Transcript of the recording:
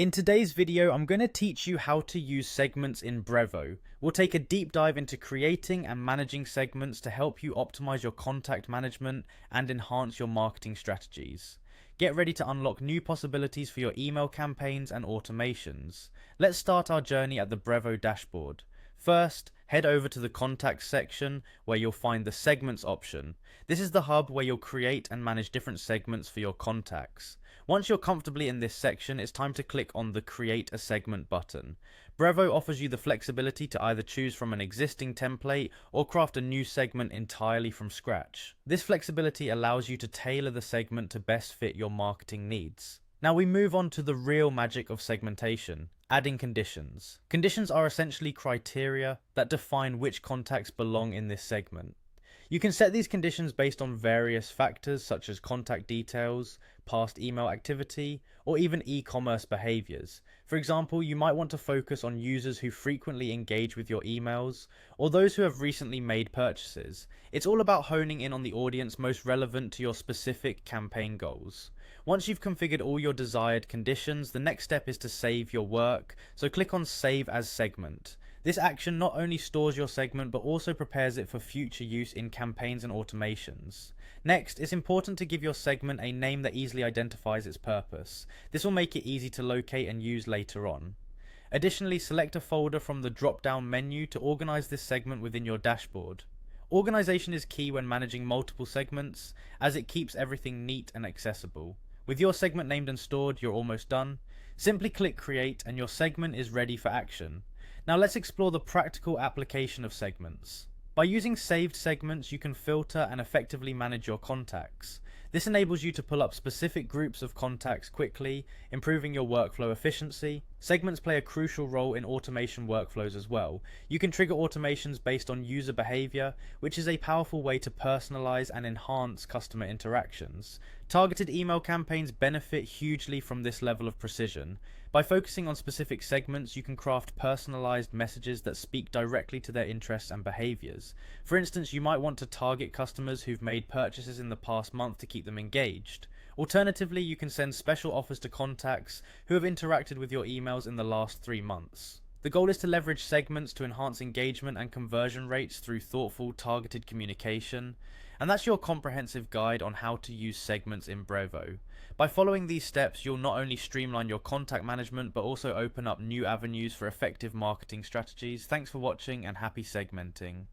In today's video, I'm going to teach you how to use segments in Brevo. We'll take a deep dive into creating and managing segments to help you optimize your contact management and enhance your marketing strategies. Get ready to unlock new possibilities for your email campaigns and automations. Let's start our journey at the Brevo dashboard. First, head over to the Contacts section where you'll find the Segments option. This is the hub where you'll create and manage different segments for your contacts. Once you're comfortably in this section, it's time to click on the Create a Segment button. Brevo offers you the flexibility to either choose from an existing template or craft a new segment entirely from scratch. This flexibility allows you to tailor the segment to best fit your marketing needs. Now we move on to the real magic of segmentation, adding conditions. Conditions are essentially criteria that define which contacts belong in this segment. You can set these conditions based on various factors such as contact details, past email activity, or even e-commerce behaviors. For example, you might want to focus on users who frequently engage with your emails, or those who have recently made purchases. It's all about honing in on the audience most relevant to your specific campaign goals. Once you've configured all your desired conditions, the next step is to save your work, so click on Save as Segment. This action not only stores your segment but also prepares it for future use in campaigns and automations. Next, it's important to give your segment a name that easily identifies its purpose. This will make it easy to locate and use later on. Additionally, select a folder from the drop-down menu to organize this segment within your dashboard. Organization is key when managing multiple segments, as it keeps everything neat and accessible. With your segment named and stored, you're almost done. Simply click Create and your segment is ready for action. Now let's explore the practical application of segments. By using saved segments, you can filter and effectively manage your contacts. This enables you to pull up specific groups of contacts quickly, improving your workflow efficiency. Segments play a crucial role in automation workflows as well. You can trigger automations based on user behavior, which is a powerful way to personalize and enhance customer interactions. Targeted email campaigns benefit hugely from this level of precision. By focusing on specific segments, you can craft personalized messages that speak directly to their interests and behaviors. For instance, you might want to target customers who've made purchases in the past month to keep them engaged. Alternatively, you can send special offers to contacts who have interacted with your emails in the last 3 months. The goal is to leverage segments to enhance engagement and conversion rates through thoughtful, targeted communication. And that's your comprehensive guide on how to use segments in Brevo. By following these steps, you'll not only streamline your contact management, but also open up new avenues for effective marketing strategies. Thanks for watching and happy segmenting.